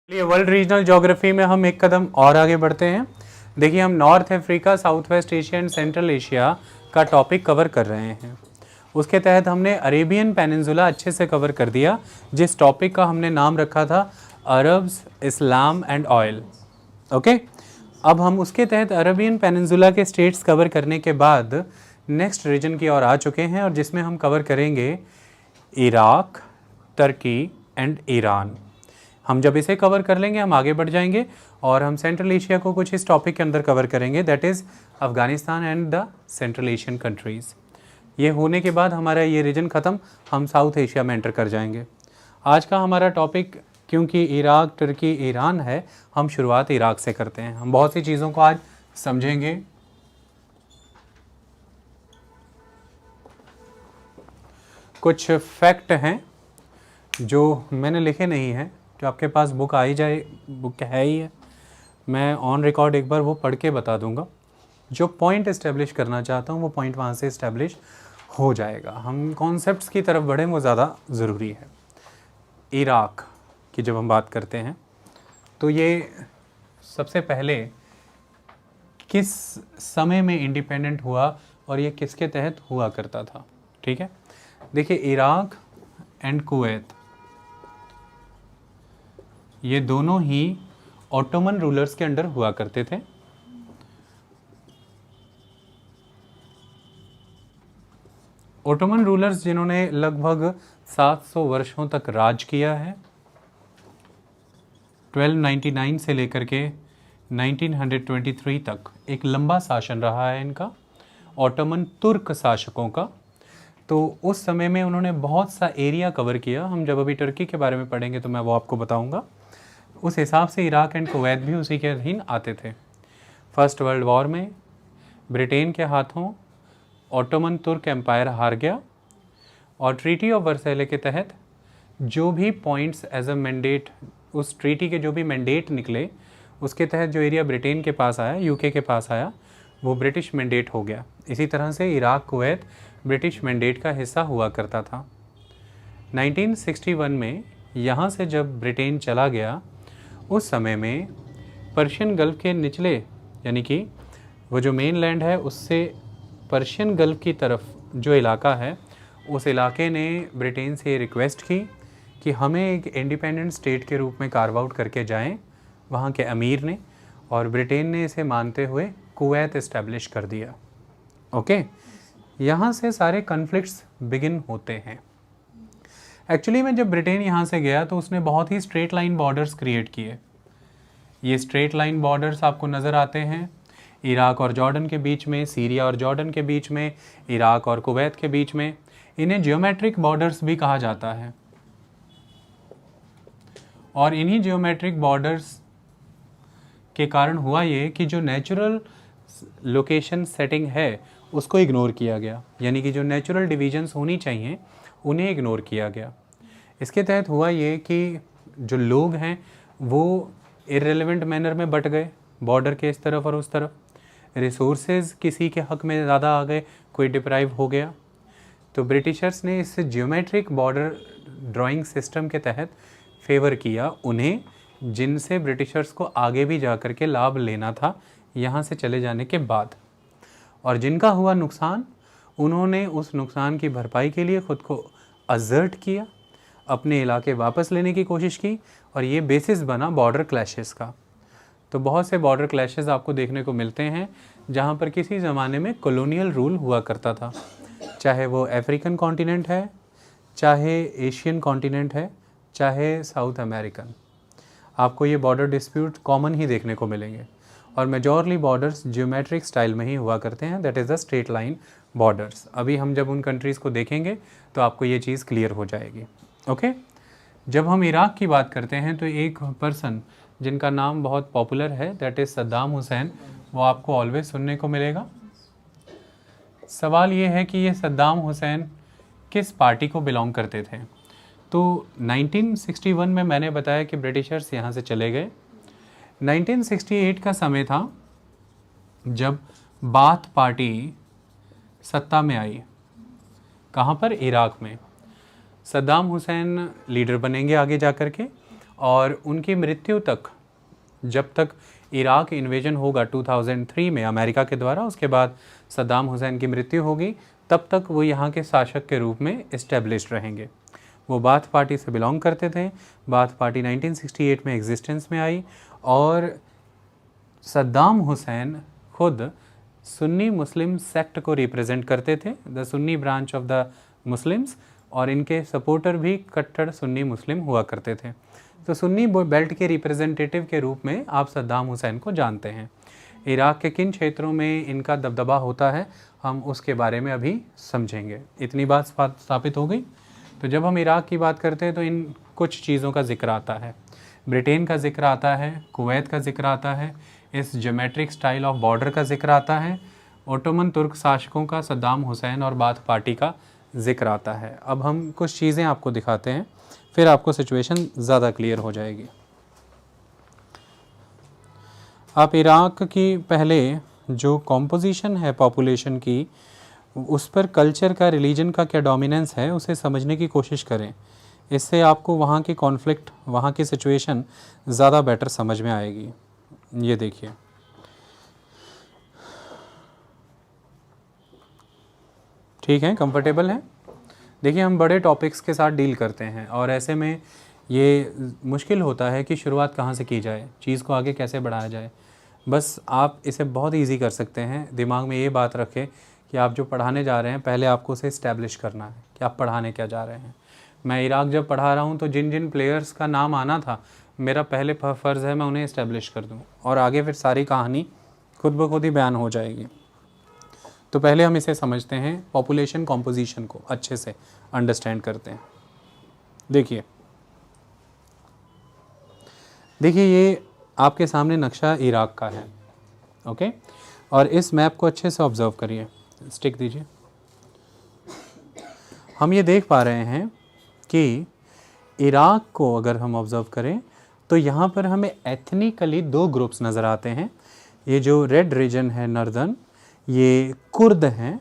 चलिए world regional geography में हम एक कदम और आगे बढ़ते हैं। देखिए हम north Africa, south west Asia and central Asia का टॉपिक कवर कर रहे हैं। उसके तहत हमने अरेबियन पेनिनसुला अच्छे से कवर कर दिया, जिस टॉपिक का हमने नाम रखा था Arabs, Islam and oil. Okay, अब हम उसके तहत अरेबियन पेनिनसुला के स्टेट्स कवर करने के बाद नेक्स्ट रीजन की ओर आ चुके हैं, और जिसमें हम कवर करेंगे इराक, तुर्की एंड ईरान। हम जब इसे कवर कर लेंगे हम आगे बढ़ जाएंगे और हम सेंट्रल एशिया को कुछ इस टॉपिक के अंदर कवर करेंगे, that is Afghanistan and the central Asian countries. ये होने के बाद हमारा ये रीजन ख़त्म, हम साउथ एशिया में एंटर कर जाएंगे। आज का हमारा टॉपिक क्योंकि इराक, तुर्की, ईरान है, हम शुरुआत इराक से करते हैं। हम बहुत सी चीज़ों को आज समझेंगे। कुछ फैक्ट हैं जो मैंने लिखे नहीं हैं, जो आपके पास बुक आई जाए, बुक है ही है, मैं ऑन रिकॉर्ड एक बार वो पढ़ के बता दूंगा। जो पॉइंट इस्टेब्लिश करना चाहता हूँ वो पॉइंट वहाँ से इस्टेब्लिश हो जाएगा। हम कॉन्सेप्ट्स की तरफ बढ़ें, वो ज़्यादा ज़रूरी है। इराक की जब हम बात करते हैं तो ये सबसे पहले किस समय में इंडिपेंडेंट हुआ और ये किसके तहत हुआ करता था, ठीक है। देखिए इराक एंड कुवैत, ये दोनों ही ऑटोमन रूलर्स के अंडर हुआ करते थे। ऑटोमन रूलर्स जिन्होंने लगभग 700 वर्षों तक राज किया है। 1299 से लेकर के 1923 तक एक लंबा शासन रहा है इनका, ऑटोमन तुर्क शासकों का। तो उस समय में उन्होंने बहुत सा एरिया कवर किया। हम जब अभी तुर्की के बारे में पढ़ेंगे तो मैं वो आपको बताऊंगा। उस हिसाब से इराक एंड कुवैत भी उसी के अधीन आते थे। फर्स्ट वर्ल्ड वॉर में ब्रिटेन के हाथों ऑटोमन तुर्क एम्पायर हार गया, और ट्रीटी ऑफ वर्साइले के तहत जो भी पॉइंट्स एज अ मैंडेट, उस ट्रीटी के जो भी मैंडेट निकले, उसके तहत जो एरिया ब्रिटेन के पास आया, यूके के पास आया, वो ब्रिटिश मैंडेट हो गया। इसी तरह से इराक कुवैत ब्रिटिश मैंडेट का हिस्सा हुआ करता था। 1961 में यहाँ से जब ब्रिटेन चला गया, उस समय में पर्शियन गल्फ के निचले, यानी कि वो जो मेन लैंड है उससे पर्शियन गल्फ की तरफ जो इलाका है, उस इलाके ने ब्रिटेन से रिक्वेस्ट की कि हमें एक इंडिपेंडेंट स्टेट के रूप में कार्व आउट करके जाएं, वहाँ के अमीर ने, और ब्रिटेन ने इसे मानते हुए कुवैत इस्टेब्लिश कर दिया। ओके, यहाँ से सारे कन्फ्लिक्ट्स बिगिन होते हैं। एक्चुअली में जब ब्रिटेन यहाँ से गया तो उसने बहुत ही स्ट्रेट लाइन बॉर्डर्स क्रिएट किए। ये स्ट्रेट लाइन बॉर्डर्स आपको नज़र आते हैं इराक और जॉर्डन के बीच में, सीरिया और जॉर्डन के बीच में, इराक और कुवैत के बीच में। इन्हें जियोमेट्रिक बॉर्डर्स भी कहा जाता है। और इन्हीं जियोमेट्रिक बॉर्डर्स के कारण हुआ ये कि जो नेचुरल लोकेशन सेटिंग है उसको इग्नोर किया गया, यानी कि जो नेचुरल डिवीजन्स होनी चाहिए उन्हें इग्नोर किया गया। इसके तहत हुआ ये कि जो लोग हैं वो इररिलेवेंट मैनर में बट गए, बॉर्डर के इस तरफ और उस तरफ। रिसोर्सेज किसी के हक में ज़्यादा आ गए, कोई डिप्राइव हो गया। तो ब्रिटिशर्स ने इस जियोमेट्रिक बॉर्डर ड्राइंग सिस्टम के तहत फेवर किया उन्हें, जिनसे ब्रिटिशर्स को आगे भी जा कर के लाभ लेना था यहाँ से चले जाने के बाद। और जिनका हुआ नुकसान, उन्होंने उस नुकसान की भरपाई के लिए ख़ुद को असर्ट किया, अपने इलाके वापस लेने की कोशिश की, और ये बेसिस बना बॉर्डर क्लैशेस का। तो बहुत से बॉर्डर क्लैशेस आपको देखने को मिलते हैं जहाँ पर किसी ज़माने में कॉलोनियल रूल हुआ करता था, चाहे वो अफ्रीकन कॉन्टिनेंट है, चाहे एशियन कॉन्टिनेंट है, चाहे साउथ अमेरिकन। आपको ये बॉर्डर डिस्प्यूट कॉमन ही देखने को मिलेंगे, और मेजॉरली बॉर्डर्स जियोमेट्रिक स्टाइल में ही हुआ करते हैं, that is the straight line borders. अभी हम जब उन कंट्रीज़ को देखेंगे तो आपको ये चीज़ क्लियर हो जाएगी। ओके, जब हम इराक की बात करते हैं तो एक पर्सन जिनका नाम बहुत पॉपुलर है, दैट इज़ सद्दाम हुसैन, वो आपको ऑलवेज सुनने को मिलेगा। सवाल ये है कि ये सद्दाम हुसैन किस पार्टी को बिलोंग करते थे। तो 1961 में मैंने बताया कि ब्रिटिशर्स यहाँ से चले गए। 1968 का समय था जब बाथ पार्टी सत्ता में आई। कहाँ पर? इराक में। सद्दाम हुसैन लीडर बनेंगे आगे जा कर के, और उनकी मृत्यु तक, जब तक इराक इन्वेजन होगा 2003 में अमेरिका के द्वारा, उसके बाद सद्दाम हुसैन की मृत्यु होगी, तब तक वो यहाँ के शासक के रूप में इस्टेब्लिश्ड रहेंगे। वो बाथ पार्टी से बिलोंग करते थे। बाथ पार्टी 1968 में एग्जिस्टेंस में आई और सद्दाम हुसैन खुद सुन्नी मुस्लिम सेक्ट को रिप्रेजेंट करते थे, the Sunni branch of the Muslims, और इनके सपोर्टर भी कट्टर सुन्नी मुस्लिम हुआ करते थे। तो सुन्नी बेल्ट के रिप्रेजेंटेटिव के रूप में आप सद्दाम हुसैन को जानते हैं। इराक के किन क्षेत्रों में इनका दबदबा होता है, हम उसके बारे में अभी समझेंगे। इतनी बात स्थापित हो गई। तो जब हम इराक की बात करते हैं तो इन कुछ चीज़ों का जिक्र आता है। ब्रिटेन का जिक्र आता है, कुवैत का जिक्र आता है, इस ज्योमेट्रिक स्टाइल ऑफ बॉर्डर का जिक्र आता है, ओटोमन तुर्क शासकों का, सद्दाम हुसैन और बाथ पार्टी का जिक्र आता है। अब हम कुछ चीज़ें आपको दिखाते हैं, फिर आपको सिचुएशन ज़्यादा क्लियर हो जाएगी। आप इराक की पहले जो कॉम्पोजिशन है पॉपुलेशन की, उस पर कल्चर का, रिलीजन का क्या डोमिनेंस है, उसे समझने की कोशिश करें। इससे आपको वहाँ की कॉन्फ्लिक्ट, वहाँ की सिचुएशन ज़्यादा बेटर समझ में आएगी। ये देखिए, ठीक है, कंफर्टेबल है। देखिए, हम बड़े टॉपिक्स के साथ डील करते हैं और ऐसे में ये मुश्किल होता है कि शुरुआत कहाँ से की जाए, चीज़ को आगे कैसे बढ़ाया जाए। बस आप इसे बहुत इजी कर सकते हैं। दिमाग में ये बात रखें कि आप जो पढ़ाने जा रहे हैं, पहले आपको उसे इस्टेब्लिश करना है कि आप पढ़ाने क्या जा रहे हैं। मैं इराक जब पढ़ा रहा हूँ तो जिन जिन प्लेयर्स का नाम आना था, मेरा पहले फ़र्ज़ है मैं उन्हें इस्टेब्लिश कर दूँ, और आगे फिर सारी कहानी खुद ब खुद ही बयान हो जाएगी। तो पहले हम इसे समझते हैं, पॉपुलेशन कॉम्पोजिशन को अच्छे से अंडरस्टैंड करते हैं। देखिए, ये आपके सामने नक्शा इराक का है, ओके। और इस मैप को अच्छे से ऑब्ज़र्व करिए, स्टिक दीजिए। हम ये देख पा रहे हैं कि इराक को अगर हम ऑब्ज़र्व करें तो यहाँ पर हमें एथनिकली दो ग्रुप्स नज़र आते हैं। ये जो रेड रीजन है नॉर्दर्न, ये कुर्द हैं,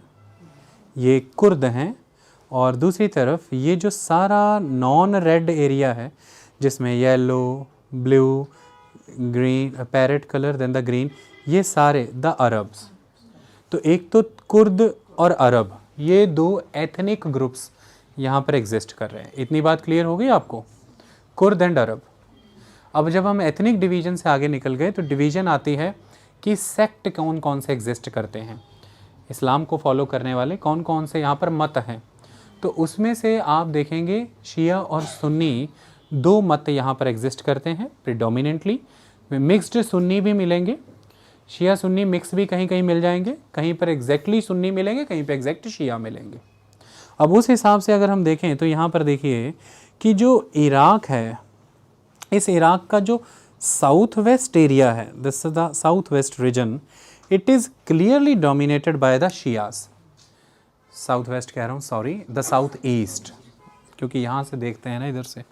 और दूसरी तरफ ये जो सारा नॉन रेड एरिया है, जिसमें yellow, blue, green, parrot colour, then the green, ये सारे द अरब्स। तो एक तो कुर्द और अरब, ये दो एथनिक ग्रुप्स यहाँ पर एग्जिस्ट कर रहे हैं। इतनी बात क्लियर हो गई आपको, कुर्द एंड अरब। अब जब हम एथनिक डिवीज़न से आगे निकल गए तो डिवीज़न आती है कि सेक्ट कौन कौन से एग्जिस्ट करते हैं, इस्लाम को फॉलो करने वाले कौन कौन से यहाँ पर मत हैं। तो उसमें से आप देखेंगे शिया और सुन्नी, दो मत यहाँ पर एग्जिस्ट करते हैं प्रिडोमिनेंटली। मिक्स्ड सुन्नी भी मिलेंगे, शिया सुन्नी मिक्स भी कहीं कहीं मिल जाएंगे, कहीं पर एग्जैक्टली सुन्नी मिलेंगे, कहीं पर एग्जैक्ट शिया मिलेंगे। अब उस हिसाब से अगर हम देखें तो यहाँ पर देखिए कि जो इराक है, इस इराक का जो साउथ वेस्ट एरिया है, this is the south west region, it is clearly dominated by the Shias. South west कह रहा हूँ, सॉरी, द साउथ ईस्ट, क्योंकि यहाँ से देखते हैं ना इधर से।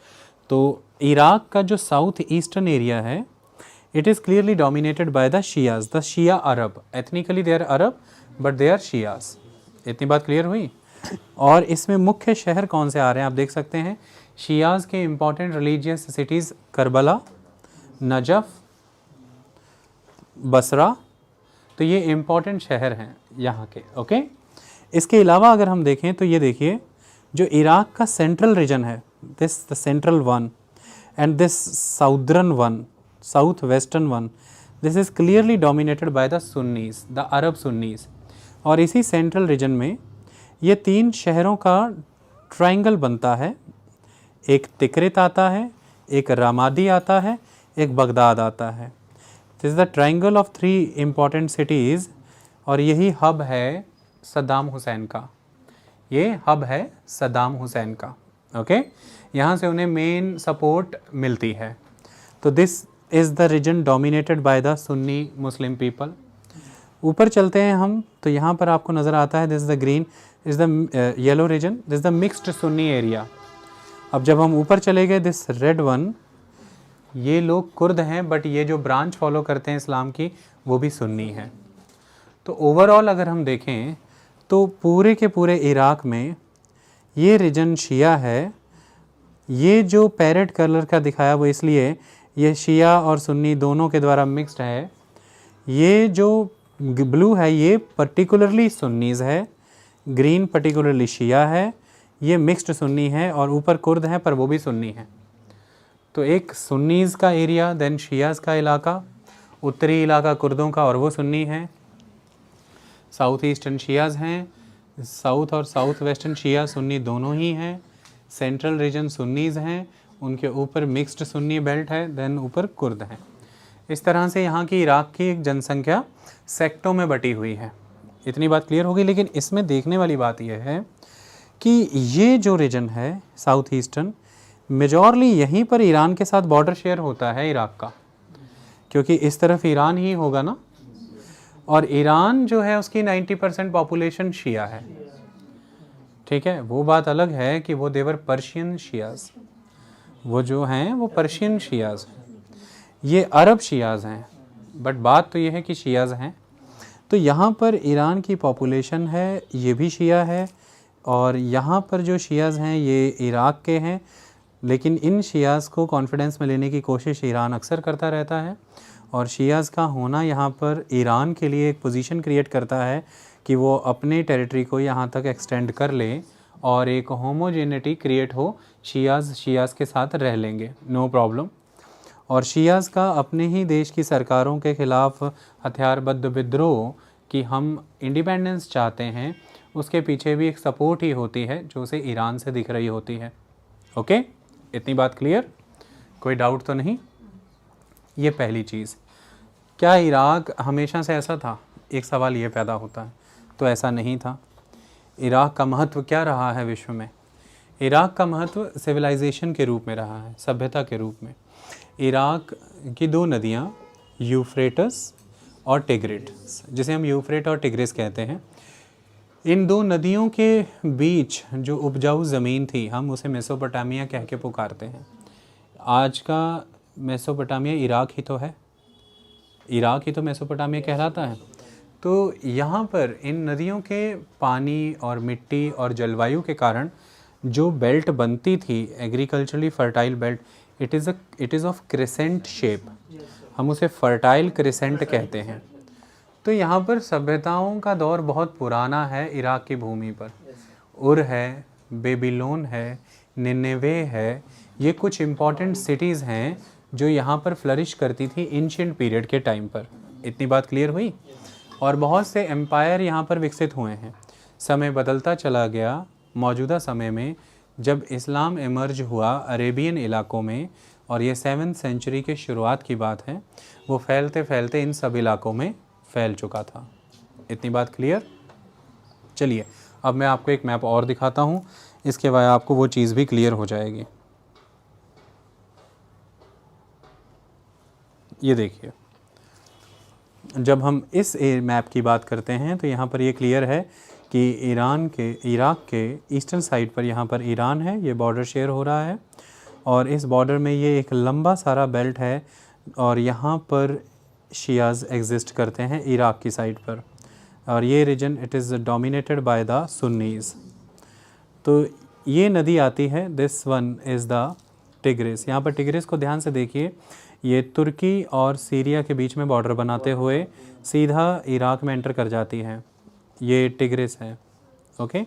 तो इराक का जो साउथ ईस्टर्न एरिया है, it is clearly dominated by the Shias, the Shia Arab. Ethnically they are Arab but they are Shias. इतनी बात क्लियर हुई। और इसमें मुख्य शहर कौन से आ रहे हैं आप देख सकते हैं। शियाज के important religious cities Karbala, Najaf, Basra, तो ये इंपॉर्टेंट शहर हैं यहाँ के, ओके। इसके अलावा अगर हम देखें तो ये देखिए, जो इराक का सेंट्रल रीजन है, this the central one and this southern one, south western one, this is clearly dominated by the Sunnis, the Arab Sunnis. और इसी सेंट्रल रीजन में ये तीन शहरों का ट्रायंगल बनता है। एक तिक्रित आता है, एक रामादी आता है, एक बगदाद आता है। This is the triangle of three important cities, और यही हब है सद्दाम हुसैन का। ये हब है सद्दाम हुसैन का, ओके। यहाँ से उन्हें मेन सपोर्ट मिलती है। तो this is the region dominated by the Sunni Muslim people. ऊपर चलते हैं हम तो यहाँ पर आपको नज़र आता है, this is the green, is the yellow region, this is the mixed Sunni area. अब जब हम ऊपर चले गए, दिस रेड वन, ये लोग कुर्द हैं, बट ये जो ब्रांच फॉलो करते हैं इस्लाम की, वो भी सुन्नी है। तो ओवरऑल अगर हम देखें तो पूरे के पूरे इराक में ये रीजन शिया है ये जो पैरेट कलर का दिखाया वो इसलिए, ये शिया और सुन्नी दोनों के द्वारा मिक्स्ड है। ये जो ब्लू है ये पर्टिकुलरली सुन्नीज़ है, ग्रीन पर्टिकुलरली शिया है, ये मिक्स्ड सुन्नी है, और ऊपर कुर्द है पर वो भी सुन्नी है। तो एक सुन्नीज़ का एरिया, देन शियाज़ का इलाका, उत्तरी इलाका कुर्दों का और वो सुन्नी है, साउथ ईस्टर्न शियाज़ हैं, साउथ और साउथ वेस्टर्न शिया सुन्नी दोनों ही हैं, सेंट्रल रीजन सुन्नीज़ हैं, उनके ऊपर मिक्स्ड सुन्नी बेल्ट है, देन ऊपर कुर्द हैं। इस तरह से यहाँ की इराक़ की एक जनसंख्या सेक्टों में बटी हुई है। इतनी बात क्लियर होगी। लेकिन इसमें देखने वाली बात यह है कि ये जो रीजन है साउथ ईस्टर्न, मेजॉरली यहीं पर ईरान के साथ बॉर्डर शेयर होता है इराक़ का, क्योंकि इस तरफ ईरान ही होगा ना, और ईरान जो है उसकी 90% पॉपुलेशन शिया है। ठीक है, वो बात अलग है कि वो देवर पर्शियन शियाज़, वो जो हैं वो पर्शियन शियाज़ हैं, ये अरब शियाज़ हैं, बट बात तो ये है कि शियाज़ हैं। तो यहाँ पर ईरान की पॉपुलेशन है, ये भी शिया है, और यहाँ पर जो शियाज़ हैं ये इराक़ के हैं। लेकिन इन शियाज़ को कॉन्फिडेंस में लेने की कोशिश ईरान अक्सर करता रहता है, और शियाज़ का होना यहाँ पर ईरान के लिए एक पोजीशन क्रिएट करता है कि वो अपने टेरिटरी को यहाँ तक एक्सटेंड कर ले और एक होमोजेनिटी क्रिएट हो, शियाज़ के साथ रह लेंगे, नो प्रॉब्लम। और शियाज़ का अपने ही देश की सरकारों के ख़िलाफ़ हथियारबद्ध विद्रोह कि हम इंडिपेंडेंस चाहते हैं, उसके पीछे भी एक सपोर्ट ही होती है जो उसे ईरान से दिख रही होती है। ओके, इतनी बात क्लियर, कोई डाउट तो नहीं। ये पहली चीज़। क्या इराक़ हमेशा से ऐसा था? एक सवाल ये पैदा होता है। तो ऐसा नहीं था। इराक़ का महत्व क्या रहा है विश्व में? इराक़ का महत्व सिविलाइजेशन के रूप में रहा है, सभ्यता के रूप में। इराक़ की दो नदियाँ यूफ्रेटस और टिग्रिस, जिसे हम यूफ्रेट और टिग्रिस कहते हैं, इन दो नदियों के बीच जो उपजाऊ ज़मीन थी, हम उसे मेसोपोटामिया कह के पुकारते हैं। आज का मेसोपोटामिया इराक़ ही तो है, इराक़ ही तो मेसोपोटामिया कहलाता है। तो यहाँ पर इन नदियों के पानी और मिट्टी और जलवायु के कारण जो बेल्ट बनती थी, agriculturally fertile belt, it is of crescent shape, हम उसे फर्टाइल क्रिसेंट कहते हैं। तो यहाँ पर सभ्यताओं का दौर बहुत पुराना है इराक़ की भूमि पर। उर है, बेबीलोन है, निनेवे है, ये कुछ इम्पॉर्टेंट सिटीज़ हैं जो यहाँ पर फ्लरिश करती थी एंशिएंट पीरियड के टाइम पर। इतनी बात क्लियर हुई। और बहुत से एम्पायर यहाँ पर विकसित हुए हैं। समय बदलता चला गया। मौजूदा समय में जब इस्लाम इमर्ज हुआ अरेबियन इलाकों में, और ये 7वीं सेंचुरी के शुरुआत की बात है, वो फैलते फैलते इन सब इलाकों में फैल चुका था। इतनी बात क्लियर। चलिए अब मैं आपको एक मैप और दिखाता हूँ, इसके बाद आपको वो चीज़ भी क्लियर हो जाएगी। ये देखिए, जब हम इस मैप की बात करते हैं तो यहाँ पर ये क्लियर है कि इराक़ के ईस्टर्न साइड पर यहाँ पर ईरान है, ये बॉर्डर शेयर हो रहा है, और इस बॉर्डर में ये एक लंबा सारा बेल्ट है, और यहाँ पर शियाज़ एग्जिस्ट करते हैं इराक़ की साइड पर, और ये region it is dominated by the Sunnis. तो ये नदी आती है, this one is the Tigris. यहाँ पर टिग्रिस को ध्यान से देखिए, ये तुर्की और सीरिया के बीच में बॉर्डर बनाते हुए सीधा इराक़ में एंटर कर जाती है, ये टिग्रिस है। ओके,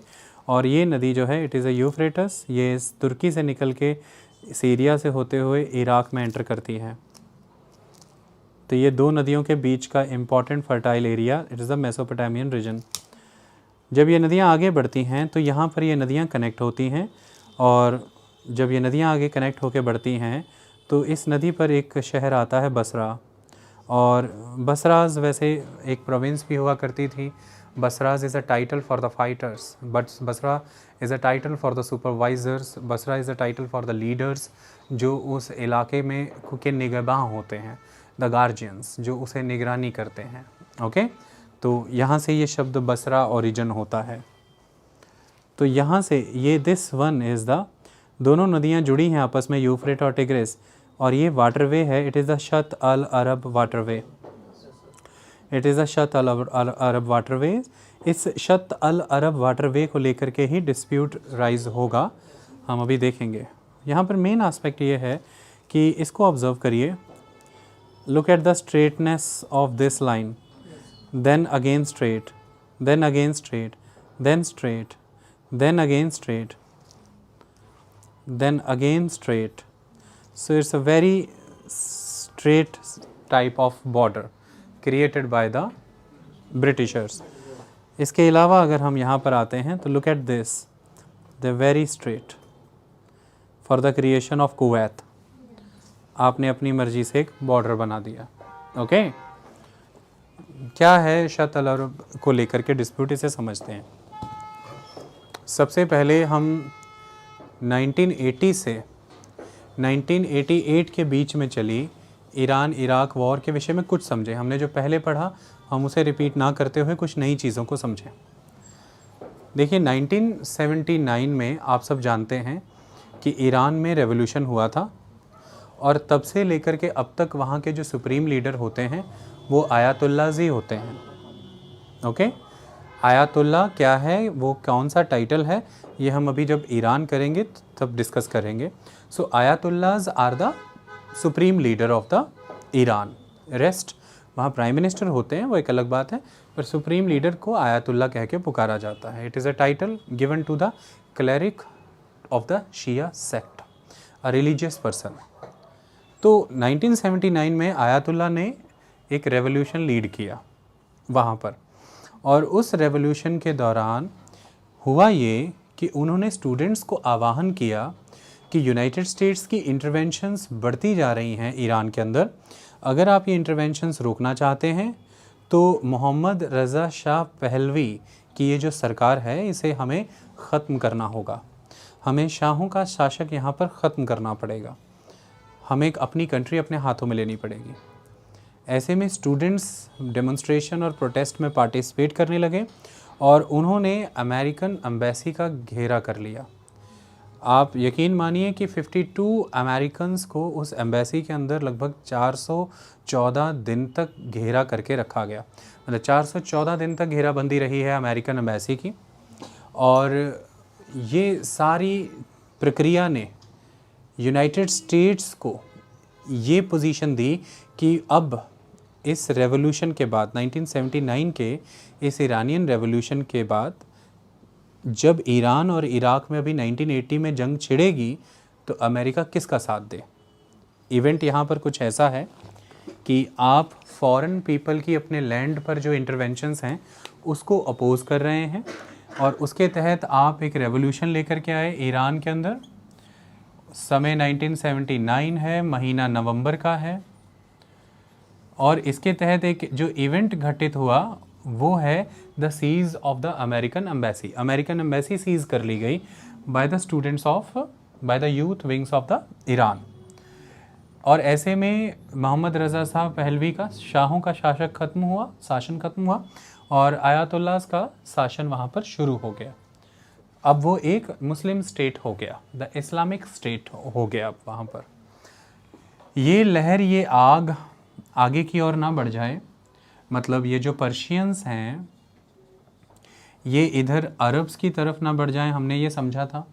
और ये नदी जो है इट इज़ अ यूफ्रेटस, ये तुर्की से निकल के सीरिया से होते हुए इराक़ में एंटर करती है। तो ये दो नदियों के बीच का important fertile area, it is the Mesopotamian region. जब ये नदियाँ आगे बढ़ती हैं तो यहाँ पर ये नदियाँ कनेक्ट होती हैं, और जब ये नदियाँ आगे कनेक्ट होकर बढ़ती हैं तो इस नदी पर एक शहर आता है बसरा, और बसराज वैसे एक प्रोविंस भी हुआ करती थी। बसराज is a title for the fighters, but Basra is a title for the supervisors, Basra is a title for the leaders जो उस इलाके में के निगहबान होते हैं, द गार्जियंस जो उसे निगरानी करते हैं। ओके, तो यहाँ से ये शब्द बसरा ओरिजिन होता है। तो यहाँ से ये दिस वन इज़ द, दोनों नदियाँ जुड़ी हैं आपस में, यूफ्रेट और टिग्रिस, और ये वाटरवे है, इट इज़ द शत अल अरब वाटरवे, इट इज़ द शत अल अरब वाटरवे। इस शत अल अरब वाटरवे को लेकर के ही डिस्प्यूट राइज होगा, हम अभी देखेंगे। यहाँ पर मेन एस्पेक्ट ये है कि इसको ऑब्जर्व करिए, look at the straightness of this line, then again straight, then again straight, then straight, then again straight, then again straight. So it's a very straight type of border created by the Britishers. इसके अलावा अगर हम यहाँ पर आते हैं तो look at this, they're very straight for the creation of Kuwait. आपने अपनी मर्जी से एक बॉर्डर बना दिया, ओके क्या है शत अल अरब को लेकर के डिस्प्यूट, इसे समझते हैं। सबसे पहले हम 1980 से 1988 के बीच में चली ईरान इराक वॉर के विषय में कुछ समझें। हमने जो पहले पढ़ा हम उसे रिपीट ना करते हुए कुछ नई चीज़ों को समझें। देखिए 1979 में आप सब जानते हैं कि ईरान में रेवोल्यूशन हुआ था और तब से लेकर के अब तक वहाँ के जो सुप्रीम लीडर होते हैं वो आयतुल्लाज़ ही होते हैं, ओके आयतुल्ला क्या है, वो कौन सा टाइटल है, ये हम अभी जब ईरान करेंगे तब डिस्कस करेंगे। So ayatollahs are the supreme leader of the Iran, rest वहाँ प्राइम मिनिस्टर होते हैं वो एक अलग बात है, पर सुप्रीम लीडर को आयतुल्ला कह के पुकारा जाता है। It is a title given to the cleric of the Shia sect, a religious person. तो 1979 में आयतुल्ला ने एक रेवोल्यूशन लीड किया वहाँ पर, और उस रेवोल्यूशन के दौरान हुआ ये कि उन्होंने स्टूडेंट्स को आह्वान किया कि यूनाइटेड स्टेट्स की इंटरवेंशंस बढ़ती जा रही हैं ईरान के अंदर, अगर आप ये इंटरवेंशंस रोकना चाहते हैं तो मोहम्मद रज़ा शाह पहलवी की ये जो सरकार है इसे हमें ख़त्म करना होगा, हमें शाहों का शासक यहाँ पर ख़त्म करना पड़ेगा, हमें अपनी कंट्री अपने हाथों में लेनी पड़ेगी। ऐसे में स्टूडेंट्स डेमोन्स्ट्रेशन और प्रोटेस्ट में पार्टिसिपेट करने लगे और उन्होंने अमेरिकन एम्बेसी का घेरा कर लिया। आप यकीन मानिए कि 52 अमेरिकन्स को उस एम्बेसी के अंदर लगभग 414 दिन तक घेरा करके रखा गया, मतलब 414 दिन तक घेराबंदी रही है अमेरिकन एम्बेसी की। और ये सारी प्रक्रिया ने यूनाइटेड स्टेट्स को ये पोजीशन दी कि अब इस रेवोल्यूशन के बाद 1979 के इस ईरानियन रेवोल्यूशन के बाद जब ईरान और इराक में अभी 1980 में जंग छिड़ेगी तो अमेरिका किसका साथ दे। इवेंट यहाँ पर कुछ ऐसा है कि आप फॉरेन पीपल की अपने लैंड पर जो इंटरवेंशंस हैं उसको अपोज कर रहे हैं और उसके तहत आप एक रेवोल्यूशन लेकर के आए ईरान के अंदर। समय 1979 है, महीना नवंबर का है, और इसके तहत एक जो इवेंट घटित हुआ वो है the siege of the American embassy. American embassy seize कर ली गई by the students of by the youth wings of the Iran. और ऐसे में मोहम्मद रज़ा शाह पहलवी का शाहों का शासन खत्म हुआ और आयतुल्लाह का शासन वहाँ पर शुरू हो गया। अब वो एक मुस्लिम स्टेट हो गया, द इस्लामिक स्टेट हो गया अब वहाँ पर। ये लहर, ये आग आगे की ओर ना बढ़ जाए, मतलब ये जो पर्शियंस हैं ये इधर अरब्स की तरफ ना बढ़ जाएं, हमने ये समझा था।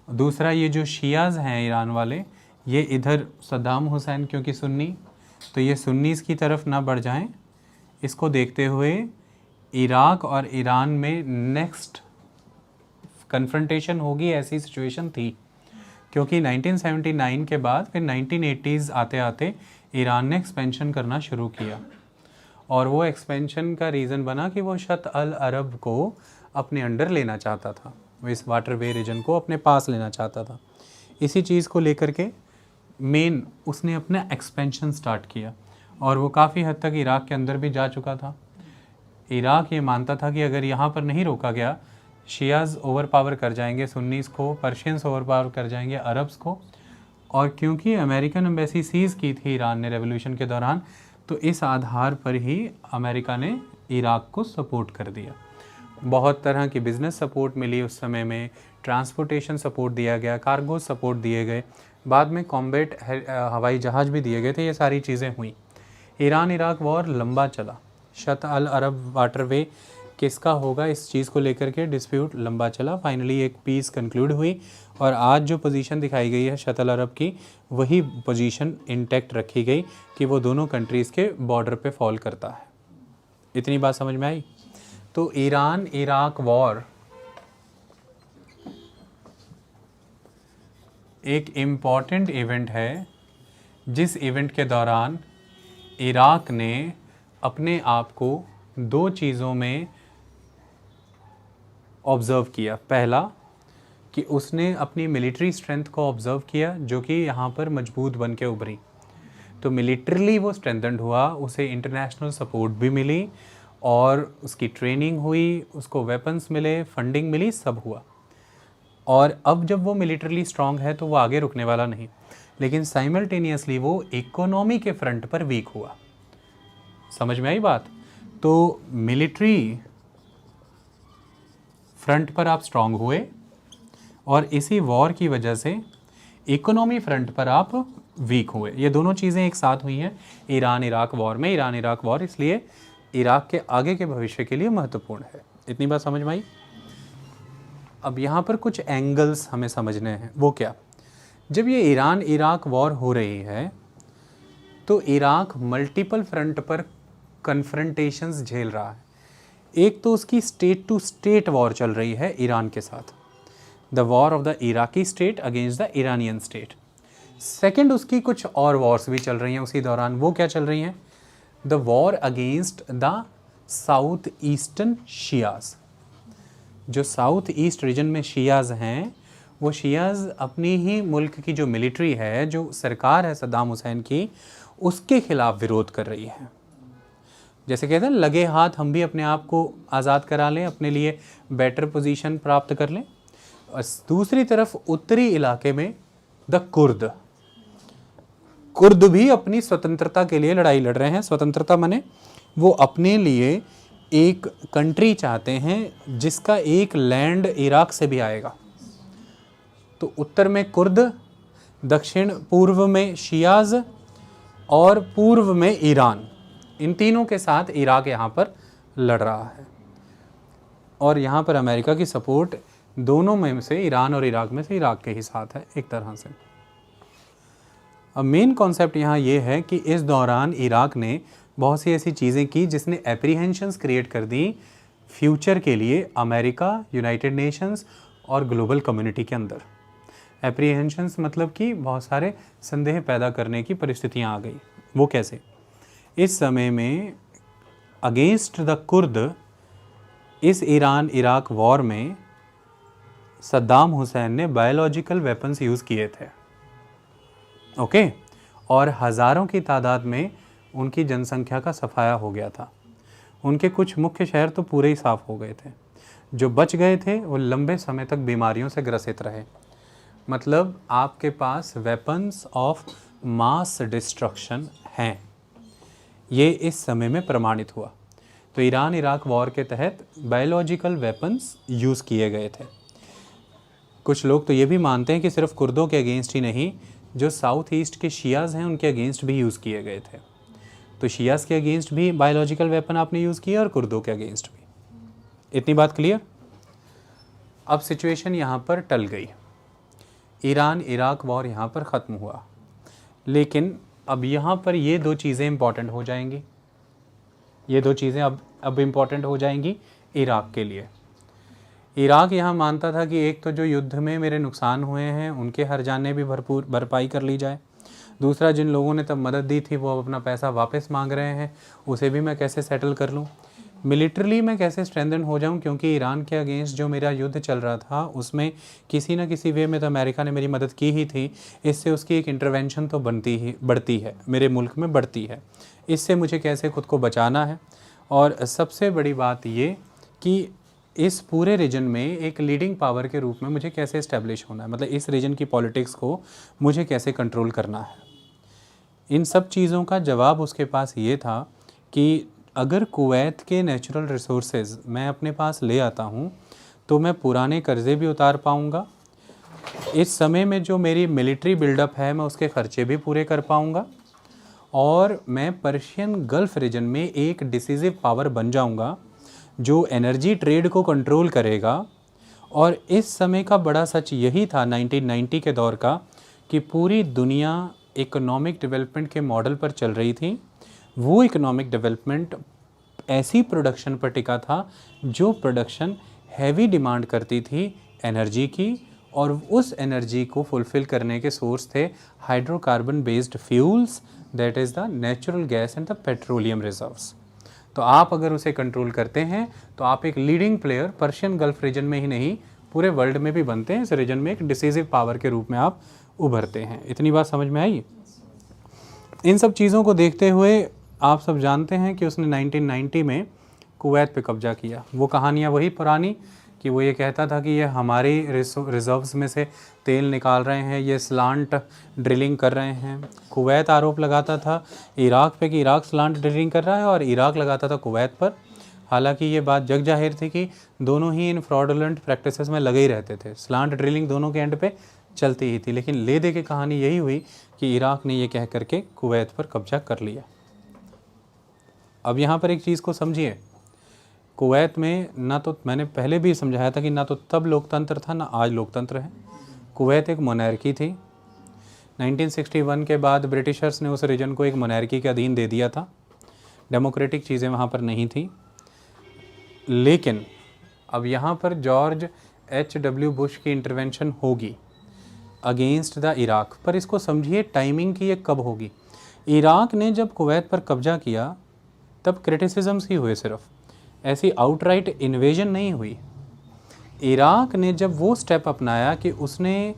दूसरा ये जो शियाज़ हैं ईरान वाले ये इधर सद्दाम हुसैन क्योंकि सुन्नी, तो ये सुन्नीस की तरफ ना बढ़ जाएं। इसको देखते हुए इराक और ईरान में नेक्स्ट कन्फ्रंटेशन होगी, ऐसी सिचुएशन थी क्योंकि 1979 के बाद फिर 1980s आते आते ईरान ने एक्सपेंशन करना शुरू किया और वो एक्सपेंशन का रीज़न बना कि वो शत अल अरब को अपने अंडर लेना चाहता था, वो इस वाटरवे रीजन को अपने पास लेना चाहता था। इसी चीज़ को लेकर के मेन उसने अपना एक्सपेंशन स्टार्ट किया और वो काफ़ी हद तक इराक के अंदर भी जा चुका था। इराक ये मानता था कि अगर यहाँ पर नहीं रोका गया शियाज़ ओवर पावर कर जाएंगे सुन्नीस को, पर्शियंस ओवर पावर कर जाएंगे अरब्स को। और क्योंकि अमेरिकन एम्बेसी सीज़ की थी ईरान ने रेवोल्यूशन के दौरान, तो इस आधार पर ही अमेरिका ने इराक को सपोर्ट कर दिया। बहुत तरह की बिज़नेस सपोर्ट मिली उस समय में, ट्रांसपोर्टेशन सपोर्ट दिया गया, कार्गो सपोर्ट दिए गए, बाद में कॉम्बैट हवाई जहाज़ भी दिए गए थे। ये सारी चीज़ें हुई। ईरान इराक वॉर लंबा चला, शत अल अरब वाटरवे किसका होगा, इस चीज़ को लेकर के डिस्प्यूट लंबा चला। फाइनली एक पीस कंक्लूड हुई और आज जो पोजीशन दिखाई गई है शतल अरब की, वही पोजीशन इंटैक्ट रखी गई कि वो दोनों कंट्रीज़ के बॉर्डर पे फॉल करता है। इतनी बात समझ में आई? तो ईरान इराक वॉर एक इम्पॉर्टेंट इवेंट है, जिस इवेंट के दौरान इराक ने अपने आप को दो चीज़ों में ऑब्ज़र्व किया। पहला कि उसने अपनी मिलिट्री स्ट्रेंथ को ऑब्ज़र्व किया, जो कि यहाँ पर मजबूत बन के उभरी। तो मिलिट्रली वो स्ट्रेंथन्ड हुआ, उसे इंटरनेशनल सपोर्ट भी मिली और उसकी ट्रेनिंग हुई, उसको वेपन्स मिले, फंडिंग मिली, सब हुआ। और अब जब वो मिलिटरली स्ट्रांग है तो वो आगे रुकने वाला नहीं, लेकिन साइमल्टेनियसली वो इकोनॉमी के फ्रंट पर वीक हुआ। समझ में आई बात? तो मिलिट्री फ्रंट पर आप स्ट्रांग हुए और इसी वॉर की वजह से इकोनॉमी फ्रंट पर आप वीक हुए। ये दोनों चीज़ें एक साथ हुई हैं ईरान इराक वॉर में। ईरान इराक वॉर इसलिए इराक के आगे के भविष्य के लिए महत्वपूर्ण है। इतनी बात समझ में आई? अब यहाँ पर कुछ एंगल्स हमें समझने हैं। वो क्या? जब ये ईरान इराक वॉर हो रही है तो इराक मल्टीपल फ्रंट पर कन्फ्रंटेशंस झेल रहा है। एक तो उसकी स्टेट टू स्टेट वॉर चल रही है ईरान के साथ, the war of the Iraqi state against the Iranian state. Second, उसकी कुछ और वॉर्स भी चल रही हैं उसी दौरान। वो क्या चल रही हैं? The war against the south eastern Shias. जो साउथ ईस्ट रीजन में शियाज हैं, वो शियाज अपनी ही मुल्क की जो मिलिट्री है, जो सरकार है सद्दाम हुसैन की, उसके खिलाफ विरोध कर रही है। जैसे कहते हैं लगे हाथ हम भी अपने आप को आज़ाद करा लें, अपने लिए बेटर पोजीशन प्राप्त कर लें। और दूसरी तरफ उत्तरी इलाके में द कुर्द भी अपनी स्वतंत्रता के लिए लड़ाई लड़ रहे हैं। स्वतंत्रता माने वो अपने लिए एक कंट्री चाहते हैं जिसका एक लैंड इराक से भी आएगा। तो उत्तर में कुर्द, दक्षिण पूर्व में शियाज और पूर्व में ईरान, इन तीनों के साथ इराक यहाँ पर लड़ रहा है। और यहाँ पर अमेरिका की सपोर्ट दोनों में से, ईरान और इराक में से, इराक के ही साथ है एक तरह से। अब मेन कॉन्सेप्ट यहाँ ये है कि इस दौरान इराक ने बहुत सी ऐसी चीज़ें की जिसने एप्रीहेंशंस क्रिएट कर दी फ्यूचर के लिए अमेरिका, यूनाइटेड नेशंस और ग्लोबल कम्युनिटी के अंदर। एप्रीहेंशंस मतलब कि बहुत सारे संदेह पैदा करने की परिस्थितियाँ आ गई। वो कैसे? इस समय में अगेंस्ट द कुर्द, इस ईरान इराक वॉर में सद्दाम हुसैन ने बायोलॉजिकल वेपन्स यूज़ किए थे। ओके? और हज़ारों की तादाद में उनकी जनसंख्या का सफाया हो गया था। उनके कुछ मुख्य शहर तो पूरे ही साफ़ हो गए थे। जो बच गए थे वो लंबे समय तक बीमारियों से ग्रसित रहे। मतलब आपके पास वेपन्स ऑफ मास डिस्ट्रक्शन हैं, ये इस समय में प्रमाणित हुआ। तो ईरान इराक वॉर के तहत बायोलॉजिकल वेपन्स यूज़ किए गए थे। कुछ लोग तो ये भी मानते हैं कि सिर्फ कुर्दों के अगेंस्ट ही नहीं, जो साउथ ईस्ट के शियाज़ हैं उनके अगेंस्ट भी यूज़ किए गए थे। तो शियाज़ के अगेंस्ट भी बायोलॉजिकल वेपन आपने यूज़ किया और कुर्दों के अगेंस्ट भी। इतनी बात क्लियर? अब सिचुएशन यहाँ पर टल गई, ईरान इराक वॉर यहाँ पर ख़त्म हुआ। लेकिन अब यहाँ पर ये दो चीज़ें इंपॉर्टेंट हो जाएंगी। ये दो चीज़ें अब इम्पॉर्टेंट हो जाएंगी इराक के लिए। इराक यहाँ मानता था कि एक तो जो युद्ध में मेरे नुकसान हुए हैं उनके हर जाने भी भरपूर भरपाई कर ली जाए। दूसरा, जिन लोगों ने तब मदद दी थी वो अब अपना पैसा वापस मांग रहे हैं, उसे भी मैं कैसे सेटल कर लूँ। मिलिट्रली मैं कैसे स्ट्रेंथन हो जाऊं, क्योंकि ईरान के अगेंस्ट जो मेरा युद्ध चल रहा था उसमें किसी न किसी वे में तो अमेरिका ने मेरी मदद की ही थी। इससे उसकी एक इंटरवेंशन तो बढ़ती है, मेरे मुल्क में बढ़ती है। इससे मुझे कैसे खुद को बचाना है। और सबसे बड़ी बात ये कि इस पूरे रीजन में एक लीडिंग पावर के रूप में मुझे कैसे इस्टेब्लिश होना है, मतलब इस रीजन की पॉलिटिक्स को मुझे कैसे कंट्रोल करना है। इन सब चीज़ों का जवाब उसके पास ये था कि अगर कुवैत के नेचुरल रिसोर्सेज मैं अपने पास ले आता हूँ तो मैं पुराने कर्ज़े भी उतार पाऊँगा। इस समय में जो मेरी मिलिट्री बिल्डअप है मैं उसके ख़र्चे भी पूरे कर पाऊँगा और मैं पर्शियन गल्फ़ रीजन में एक डिसीजिव पावर बन जाऊँगा जो एनर्जी ट्रेड को कंट्रोल करेगा। और इस समय का बड़ा सच यही था 1990 के दौर का कि पूरी दुनिया इकोनॉमिक डेवलपमेंट के मॉडल पर चल रही थी। वो इकोनॉमिक डेवलपमेंट ऐसी प्रोडक्शन पर टिका था जो प्रोडक्शन हैवी डिमांड करती थी एनर्जी की, और उस एनर्जी को फुलफ़िल करने के सोर्स थे hydrocarbon based fuels, that is the natural gas and the petroleum reserves. तो आप अगर उसे कंट्रोल करते हैं तो आप एक leading player Persian Gulf region में ही नहीं पूरे वर्ल्ड में भी बनते हैं। इस रीजन में एक डिसीजिव पावर के रूप में आप उभरते हैं। इतनी बात समझ में आई? इन सब चीज़ों को देखते हुए आप सब जानते हैं कि उसने 1990 में कुवैत पे कब्जा किया। वो कहानियाँ वही पुरानी कि वो ये कहता था कि ये हमारे रिजर्व्स में से तेल निकाल रहे हैं, ये स्लांट ड्रिलिंग कर रहे हैं। कुवैत आरोप लगाता था इराक पे कि इराक स्लांट ड्रिलिंग कर रहा है, और इराक लगाता था कुवैत पर। हालांकि ये बात जग जाहिर थी कि दोनों ही इन फ्रॉडुलेंट प्रैक्टिसेस में लगे ही रहते थे। स्लांट ड्रिलिंग दोनों के एंड पे चलती ही थी, लेकिन ले दे के कहानी यही हुई कि इराक ने ये कह करके कुवैत पर कब्जा कर लिया। अब यहाँ पर एक चीज़ को समझिए, कुवैत में ना तो, मैंने पहले भी समझाया था कि ना तो तब लोकतंत्र था ना आज लोकतंत्र है। कुवैत एक मोनार्की थी। 1961 के बाद ब्रिटिशर्स ने उस रीजन को एक मोनार्की के अधीन दे दिया था। डेमोक्रेटिक चीज़ें वहाँ पर नहीं थी। लेकिन अब यहाँ पर जॉर्ज H.W. बुश की इंटरवेंशन होगी अगेंस्ट द इराक। पर इसको समझिए टाइमिंग की ये कब होगी। इराक ने जब कुवैत पर कब्जा किया तब क्रिटिसिजम्स ही हुए, सिर्फ ऐसी आउटराइट इन्वेजन नहीं हुई। इराक ने जब वो स्टेप अपनाया कि उसने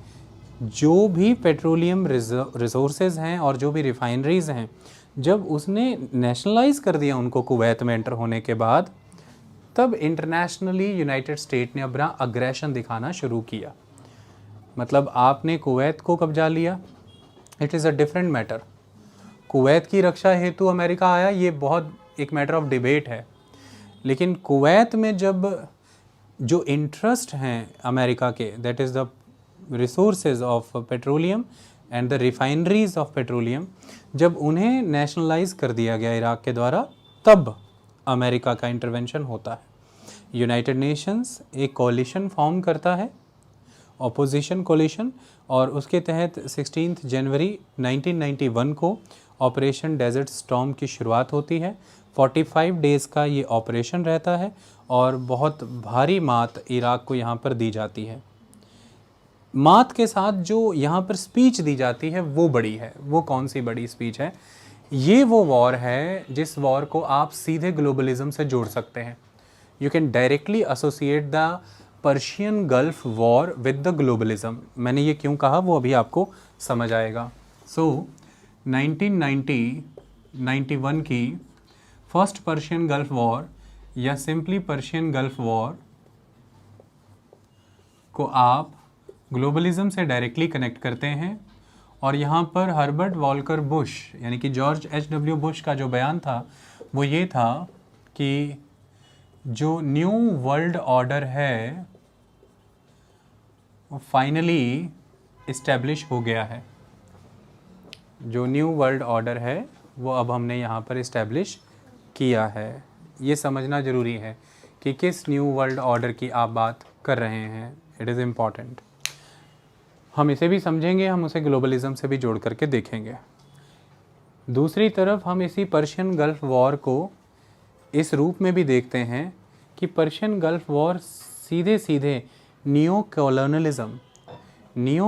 जो भी पेट्रोलियम रिसोर्सेज हैं और जो भी रिफाइनरीज हैं, जब उसने नेशनलाइज कर दिया उनको कुवैत में एंटर होने के बाद, तब इंटरनेशनली यूनाइटेड स्टेट ने अपना अग्रेशन दिखाना शुरू किया। मतलब आपने कुवैत को कब्जा लिया, it is a different matter. Kuwait की रक्षा हेतु अमेरिका आया, ये बहुत एक मैटर ऑफ डिबेट है। लेकिन कुवैत में जब जो इंटरेस्ट हैं अमेरिका के, that is the resources of petroleum and the refineries of petroleum, जब उन्हें नेशनलाइज कर दिया गया इराक के द्वारा, तब अमेरिका का इंटरवेंशन होता है। यूनाइटेड नेशंस एक कोलिशन फॉर्म करता है, ऑपोजिशन कोलिशन, और उसके तहत 16 जनवरी 1991 को ऑपरेशन डेजर्ट स्टॉर्म की शुरुआत होती है। 45 डेज़ का ये ऑपरेशन रहता है और बहुत भारी मात इराक को यहाँ पर दी जाती है। मात के साथ जो यहाँ पर स्पीच दी जाती है वो बड़ी है। वो कौन सी बड़ी स्पीच है? ये वो वॉर है जिस वॉर को आप सीधे ग्लोबलिज्म से जोड़ सकते हैं। You can directly associate the Persian gulf war with the globalism. मैंने ये क्यों कहा वो अभी आपको समझ आएगा। सो 1991 की फर्स्ट पर्शियन गल्फ वॉर या सिंपली पर्शियन गल्फ वॉर को आप ग्लोबलिज्म से डायरेक्टली कनेक्ट करते हैं। और यहाँ पर हर्बर्ट वॉल्कर बुश यानी कि जॉर्ज H.W. बुश का जो बयान था वो ये था कि जो न्यू वर्ल्ड ऑर्डर है वो फाइनली इस्टेब्लिश हो गया है। जो न्यू वर्ल्ड ऑर्डर है वो अब हमने यहाँ पर इस्टेब्लिश किया है। ये समझना ज़रूरी है कि किस न्यू वर्ल्ड ऑर्डर की आप बात कर रहे हैं। It is important. हम इसे भी समझेंगे, हम उसे ग्लोबलिज्म से भी जोड़ करके देखेंगे। दूसरी तरफ हम इसी पर्शियन गल्फ वॉर को इस रूप में भी देखते हैं कि पर्शियन गल्फ वॉर सीधे सीधे नियो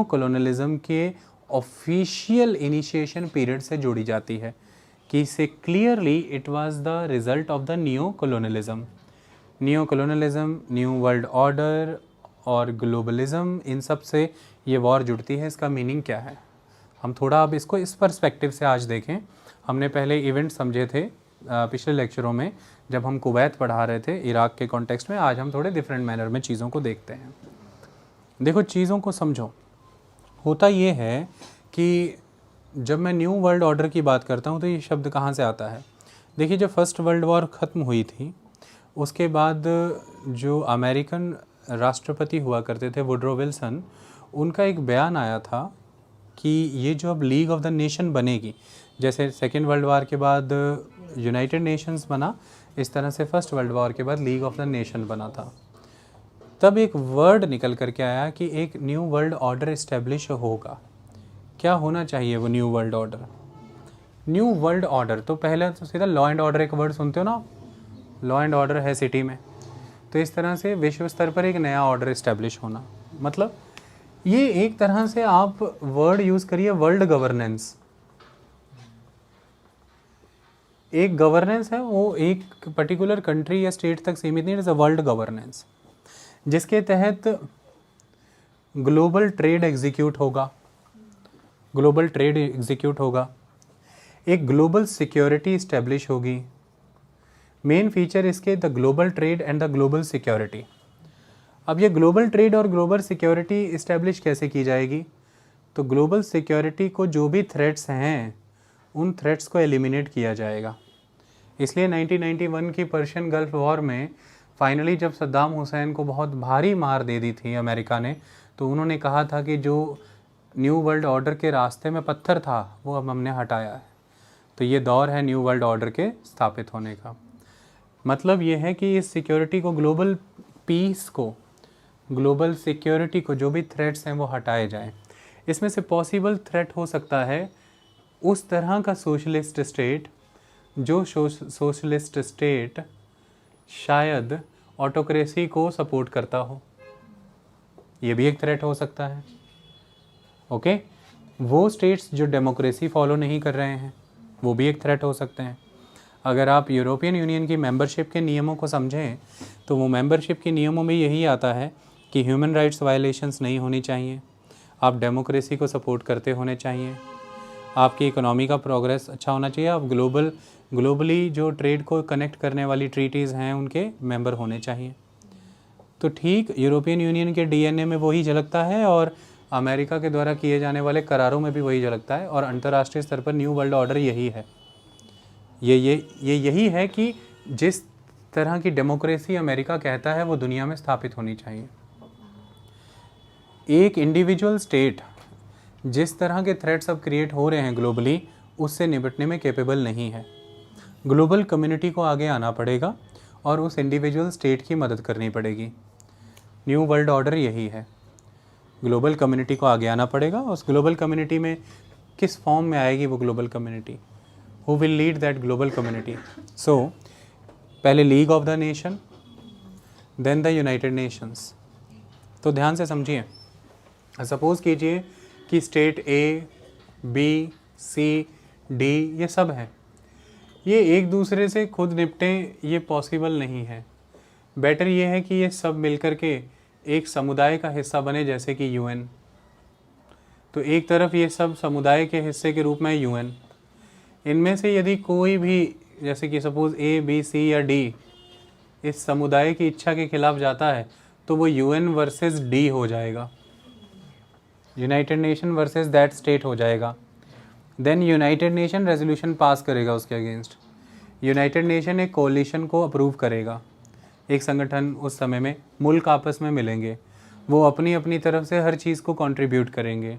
कॉलोनलिज्म के ऑफिशियल इनिशिएशन पीरियड से जोड़ी जाती है कि से clearly it was the result of the neo colonialism, new world order और ग्लोबलिज्म, इन सब से ये वॉर जुड़ती है। इसका मीनिंग क्या है? हम थोड़ा अब इसको इस पर्सपेक्टिव से आज देखें। हमने पहले इवेंट समझे थे पिछले लेक्चरों में जब हम कुवैत पढ़ा रहे थे इराक के कॉन्टेक्स्ट में। आज हम थोड़े डिफरेंट मैनर में चीज़ों को देखते हैं। देखो, चीज़ों को समझो। होता ये है कि जब मैं न्यू वर्ल्ड ऑर्डर की बात करता हूँ तो ये शब्द कहाँ से आता है? देखिए, जब फर्स्ट वर्ल्ड वॉर ख़त्म हुई थी उसके बाद जो अमेरिकन राष्ट्रपति हुआ करते थे वुड्रो विल्सन, उनका एक बयान आया था कि ये जो अब लीग ऑफ द नेशन बनेगी, जैसे सेकेंड वर्ल्ड वार के बाद यूनाइटेड नेशंस बना, इस तरह से फर्स्ट वर्ल्ड वॉर के बाद लीग ऑफ द नेशन बना था। तब एक वर्ड निकल करके आया कि एक न्यू वर्ल्ड ऑर्डर इस्टेब्लिश होगा। क्या होना चाहिए वो new world order? New world order तो पहले तो सीधा लॉ एंड ऑर्डर एक वर्ड सुनते हो ना, लॉ एंड ऑर्डर है सिटी में, तो इस तरह से विश्व स्तर पर एक नया ऑर्डर इस्टेब्लिश होना, मतलब ये एक तरह से आप वर्ड यूज़ करिए वर्ल्ड गवर्नेंस। एक गवर्नेंस है वो एक पर्टिकुलर कंट्री या स्टेट तक सीमित नहीं, it is a world governance, जिसके तहत ग्लोबल ट्रेड एग्जीक्यूट होगा, ग्लोबल ट्रेड एग्जीक्यूट होगा, एक ग्लोबल सिक्योरिटी इस्टेब्लिश होगी। मेन फीचर इसके the global trade and the global security. अब ये ग्लोबल ट्रेड और ग्लोबल सिक्योरिटी इस्टेब्लिश कैसे की जाएगी? तो ग्लोबल सिक्योरिटी को जो भी थ्रेट्स हैं उन थ्रेट्स को एलिमिनेट किया जाएगा। इसलिए 1991 की पर्शियन गल्फ वॉर में फाइनली जब सद्दाम हुसैन को बहुत भारी मार दे दी थी अमेरिका ने, तो उन्होंने कहा था कि जो न्यू वर्ल्ड ऑर्डर के रास्ते में पत्थर था वो अब हमने हटाया है। तो ये दौर है न्यू वर्ल्ड ऑर्डर के स्थापित होने का। मतलब ये है कि इस सिक्योरिटी को, ग्लोबल पीस को, ग्लोबल सिक्योरिटी को, जो भी थ्रेट्स हैं वो हटाए जाएं। इसमें से पॉसिबल थ्रेट हो सकता है उस तरह का सोशलिस्ट स्टेट जो सोशलिस्ट स्टेट शायद ऑटोक्रेसी को सपोर्ट करता हो, ये भी एक थ्रेट हो सकता है। ओके, वो स्टेट्स जो डेमोक्रेसी फॉलो नहीं कर रहे हैं वो भी एक थ्रेट हो सकते हैं। अगर आप यूरोपियन यूनियन की मेंबरशिप के नियमों को समझें तो वो मेंबरशिप के नियमों में यही आता है कि ह्यूमन राइट्स वायलेशंस नहीं होनी चाहिए, आप डेमोक्रेसी को सपोर्ट करते होने चाहिए, आपकी इकोनॉमी का प्रोग्रेस अच्छा होना चाहिए, आप ग्लोबली जो ट्रेड को कनेक्ट करने वाली ट्रीटीज़ हैं उनके मेंबर होने चाहिए। तो ठीक यूरोपियन यूनियन के डीएनए में वही झलकता है और अमेरिका के द्वारा किए जाने वाले करारों में भी वही झलकता है, और अंतर्राष्ट्रीय स्तर पर न्यू वर्ल्ड ऑर्डर यही है। ये यही है कि जिस तरह की डेमोक्रेसी अमेरिका कहता है वो दुनिया में स्थापित होनी चाहिए। एक इंडिविजुअल स्टेट जिस तरह के थ्रेट्स अब क्रिएट हो रहे हैं ग्लोबली, उससे निपटने में कैपेबल नहीं है। ग्लोबल कम्युनिटी को आगे आना पड़ेगा और उस इंडिविजुअल स्टेट की मदद करनी पड़ेगी। न्यू वर्ल्ड ऑर्डर यही है, ग्लोबल कम्युनिटी को आगे आना पड़ेगा। उस ग्लोबल कम्युनिटी में किस फॉर्म में आएगी वो global community, who will lead that global community? So पहले league of the nation, then the United Nations. तो ध्यान से समझिए, सपोज कीजिए कि state A, B, C, D ये सब हैं, ये एक दूसरे से खुद निपटें, ये पॉसिबल नहीं है। बेटर ये है कि ये सब मिलकर के एक समुदाय का हिस्सा बने, जैसे कि यूएन। तो एक तरफ ये सब समुदाय के हिस्से के रूप में यूएन, इनमें से यदि कोई भी, जैसे कि सपोज ए, बी, सी या डी इस समुदाय की इच्छा के खिलाफ जाता है तो वो यूएन वर्सेस डी हो जाएगा, United Nation versus that state हो जाएगा। Then United Nation resolution pass करेगा उसके अगेंस्ट। यूनाइटेड नेशन एक कोलिशन को अप्रूव करेगा, एक संगठन, उस समय में मुल्क आपस में मिलेंगे, वो अपनी अपनी तरफ से हर चीज़ को कंट्रीब्यूट करेंगे,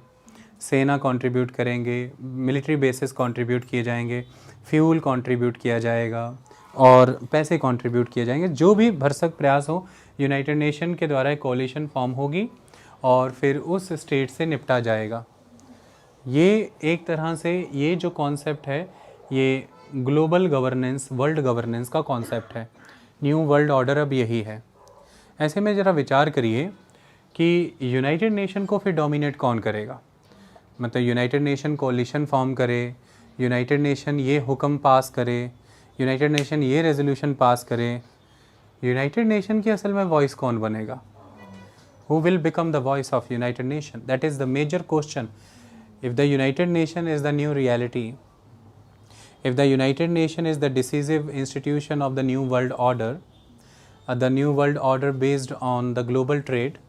सेना कंट्रीब्यूट करेंगे, मिलिट्री बेसिस कंट्रीब्यूट किए जाएंगे, फ्यूल कंट्रीब्यूट किया जाएगा और पैसे कंट्रीब्यूट किए जाएंगे। जो भी भरसक प्रयास हो, यूनाइटेड नेशन के द्वारा एक कोलिशन फॉर्म होगी और फिर उस स्टेट से निपटा जाएगा। ये एक तरह से ये जो कॉन्सेप्ट है ये ग्लोबल गवर्नेंस, वर्ल्ड गवर्नेंस का कॉन्सेप्ट है। न्यू वर्ल्ड ऑर्डर अब यही है। ऐसे में ज़रा विचार करिए कि यूनाइटेड नेशन को फिर डोमिनेट कौन करेगा? मतलब यूनाइटेड नेशन कोलिशन फॉर्म करे, यूनाइटेड नेशन ये हुक्म पास करे, यूनाइटेड नेशन ये रेजोल्यूशन पास करे, यूनाइटेड नेशन की असल में वॉइस कौन बनेगा? Who will become the voice of United Nation? That is the major question. If the United Nation is the new reality, if the United Nation is the decisive institution of the new world order, the new world order based on the global trade,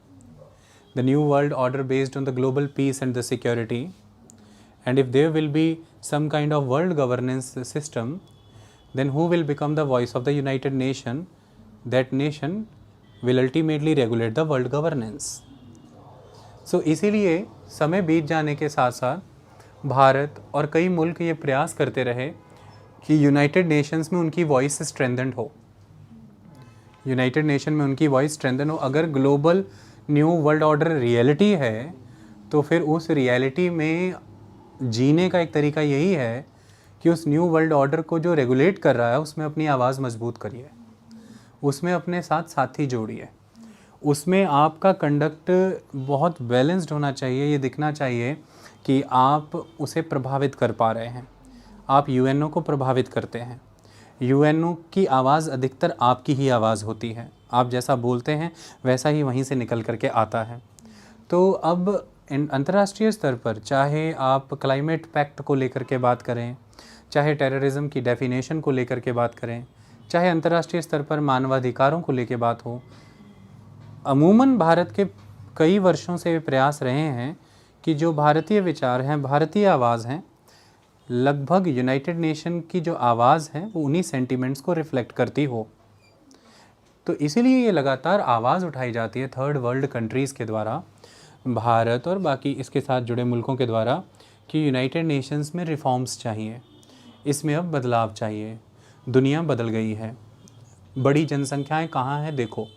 the new world order based on the global peace and the security, and if there will be some kind of world governance system, then who will become the voice of the United Nation? That nation will ultimately regulate the world governance. So इसीलिए समय बीत जाने के साथ साथ भारत और कई मुल्क ये प्रयास करते रहे कि यूनाइटेड नेशंस में उनकी वॉइस स्ट्रेंथेंड हो। यूनाइटेड नेशन में उनकी वॉइस स्ट्रेंथन हो। अगर global new world order reality है तो फिर उस रियलिटी में जीने का एक तरीका यही है कि उस न्यू वर्ल्ड ऑर्डर को जो रेगुलेट कर रहा है उसमें अपनी आवाज़ मजबूत करिए, उसमें अपने साथ साथी जोड़िए, उसमें आपका कंडक्ट बहुत बैलेंस्ड होना चाहिए। ये दिखना चाहिए कि आप उसे प्रभावित कर पा रहे हैं, आप यूएनओ को प्रभावित करते हैं। यूएनओ की आवाज़ अधिकतर आपकी ही आवाज़ होती है, आप जैसा बोलते हैं वैसा ही वहीं से निकल करके आता है। तो अब अंतर्राष्ट्रीय स्तर पर चाहे आप क्लाइमेट पैक्ट को लेकर के बात करें, चाहे टेररिज्म की डेफिनेशन को लेकर के बात करें, चाहे अंतर्राष्ट्रीय स्तर पर मानवाधिकारों को लेकर बात हो, अमूमन भारत के कई वर्षों से प्रयास रहे हैं कि जो भारतीय विचार हैं, भारतीय आवाज़ हैं, लगभग यूनाइटेड नेशन की जो आवाज़ है वो उन्हीं सेंटिमेंट्स को रिफ्लेक्ट करती हो। तो इसीलिए ये लगातार आवाज़ उठाई जाती है थर्ड वर्ल्ड कंट्रीज़ के द्वारा, भारत और बाकी इसके साथ जुड़े मुल्कों के द्वारा, कि यूनाइटेड नेशंस में रिफॉर्म्स चाहिए, इसमें अब बदलाव चाहिए। दुनिया बदल गई है, बड़ी जनसंख्याएं कहाँ हैं देखो,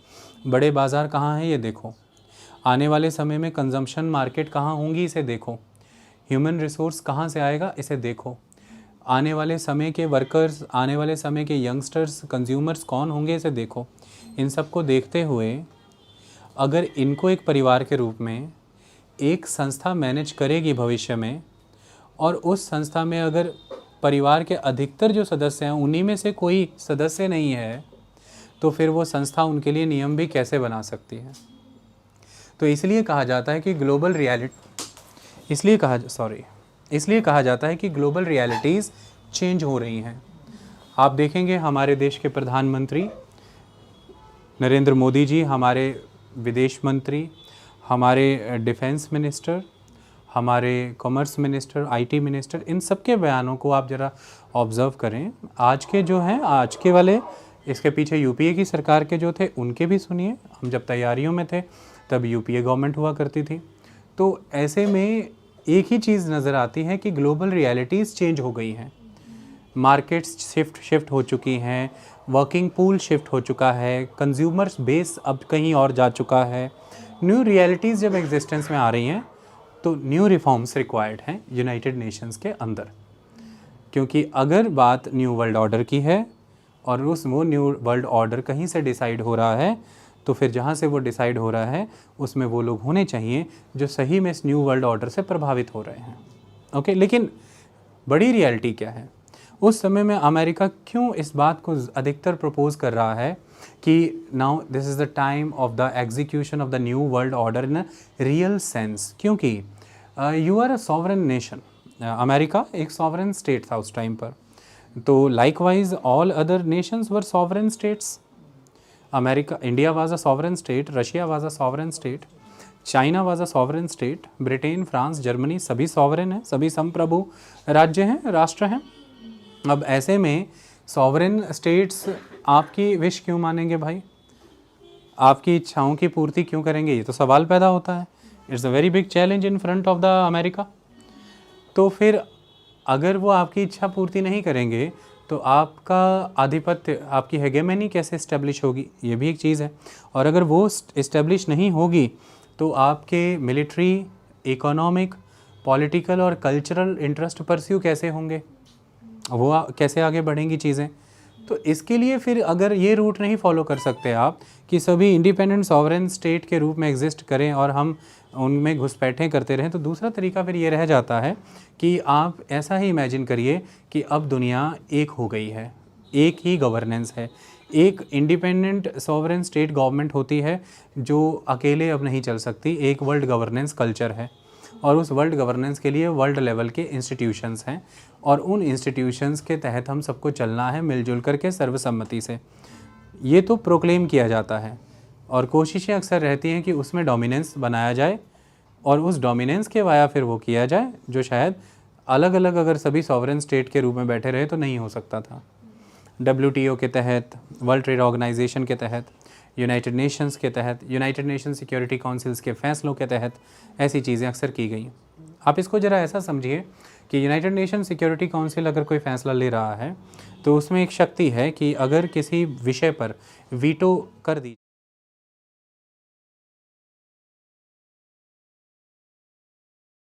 बड़े बाज़ार कहाँ हैं ये देखो, आने वाले समय में कंजम्पशन मार्केट कहाँ होंगी इसे देखो, ह्यूमन रिसोर्स कहाँ से आएगा इसे देखो, आने वाले समय के वर्कर्स, आने वाले समय के यंगस्टर्स, कंज्यूमर्स कौन होंगे इसे देखो। इन सब को देखते हुए अगर इनको एक परिवार के रूप में एक संस्था मैनेज करेगी भविष्य में, और उस संस्था में अगर परिवार के अधिकतर जो सदस्य हैं उन्हीं में से कोई सदस्य नहीं है, तो फिर वो संस्था उनके लिए नियम भी कैसे बना सकती है। तो इसलिए कहा जाता है कि ग्लोबल रियलिटी, इसलिए कहा जाता है कि ग्लोबल रियलिटीज़ चेंज हो रही हैं। आप देखेंगे हमारे देश के प्रधानमंत्री नरेंद्र मोदी जी, हमारे विदेश मंत्री, हमारे डिफेंस मिनिस्टर, हमारे कॉमर्स मिनिस्टर, आईटी मिनिस्टर, इन सब के बयानों को आप ज़रा ऑब्ज़र्व करें। आज के जो हैं, आज के वाले, इसके पीछे यूपीए की सरकार के जो थे उनके भी सुनिए। हम जब तैयारियों में थे तब यूपीए गवर्नमेंट हुआ करती थी। तो ऐसे में एक ही चीज़ नज़र आती है कि ग्लोबल रियलिटीज़ चेंज हो गई हैं, मार्केट्स शिफ्ट हो चुकी हैं, वर्किंग पूल शिफ्ट हो चुका है, कंज्यूमर्स बेस अब कहीं और जा चुका है। न्यू रियलिटीज़ जब एग्जिस्टेंस में आ रही हैं तो न्यू रिफॉर्म्स रिक्वायर्ड हैं यूनाइटेड नेशंस के अंदर। क्योंकि अगर बात न्यू वर्ल्ड ऑर्डर की है और वो न्यू वर्ल्ड ऑर्डर कहीं से डिसाइड हो रहा है, तो फिर जहाँ से वो डिसाइड हो रहा है उसमें वो लोग होने चाहिए जो सही में इस न्यू वर्ल्ड ऑर्डर से प्रभावित हो रहे हैं। ओके, लेकिन बड़ी रियलिटी क्या है? उस समय में अमेरिका क्यों इस बात को अधिकतर प्रपोज कर रहा है कि now this is the time of the execution of the new world order in a real sense? क्योंकि you are a sovereign nation. America एक सॉवरेन स्टेट था उस टाइम पर, तो likewise all other nations were sovereign states. America, India was a sovereign state, Russia was a sovereign state, China was a sovereign state, Britain, France, Germany सभी sovereign हैं, सभी संप्रभु राज्य हैं, राष्ट्र हैं। अब ऐसे में सॉवरेन स्टेट्स आपकी विश क्यों मानेंगे भाई? आपकी इच्छाओं की पूर्ति क्यों करेंगे? ये तो सवाल पैदा होता है। It's a very big challenge in front of the America. तो फिर अगर वो आपकी इच्छा पूर्ति नहीं करेंगे तो आपका आधिपत्य, आपकी हेगेमनी कैसे इस्टेब्लिश होगी? ये भी एक चीज़ है। और अगर वो इस्टेब्लिश नहीं होगी तो आपके मिलिट्री, इकोनॉमिक, पॉलिटिकल और कल्चरल इंटरेस्ट परस्यू कैसे होंगे? वो कैसे आगे बढ़ेंगी चीज़ें? तो इसके लिए फिर अगर ये रूट नहीं फॉलो कर सकते आप कि सभी इंडिपेंडेंट सॉवरेन स्टेट के रूप में एग्जिस्ट करें और हम उनमें घुसपैठें करते रहें, तो दूसरा तरीका फिर ये रह जाता है कि आप ऐसा ही इमेजिन करिए कि अब दुनिया एक हो गई है, एक ही गवर्नेंस है, एक इंडिपेंडेंट सॉवरेन स्टेट गवर्नमेंट होती है जो अकेले अब नहीं चल सकती, एक वर्ल्ड गवर्नेंस कल्चर है और उस वर्ल्ड गवर्नेंस के लिए वर्ल्ड लेवल के इंस्टीट्यूशंस हैं और उन इंस्टीट्यूशंस के तहत हम सबको चलना है मिलजुल करके सर्वसम्मति से। ये तो प्रोक्लेम किया जाता है और कोशिशें अक्सर रहती हैं कि उसमें डोमिनेंस बनाया जाए और उस डोमिनेंस के वाया फिर वो किया जाए जो शायद अलग अलग अगर सभी सॉवरेन स्टेट के रूप में बैठे रहे तो नहीं हो सकता था। WTO के तहत, वर्ल्ड ट्रेड ऑर्गेनाइजेशन के तहत, यूनाइटेड नेशंस के तहत, यूनाइटेड नेशन सिक्योरिटी काउंसिल्स के फैसलों के तहत ऐसी चीज़ें अक्सर की गई। आप इसको ज़रा ऐसा समझिए कि यूनाइटेड नेशन सिक्योरिटी काउंसिल अगर कोई फैसला ले रहा है तो उसमें एक शक्ति है कि अगर किसी विषय पर वीटो कर दी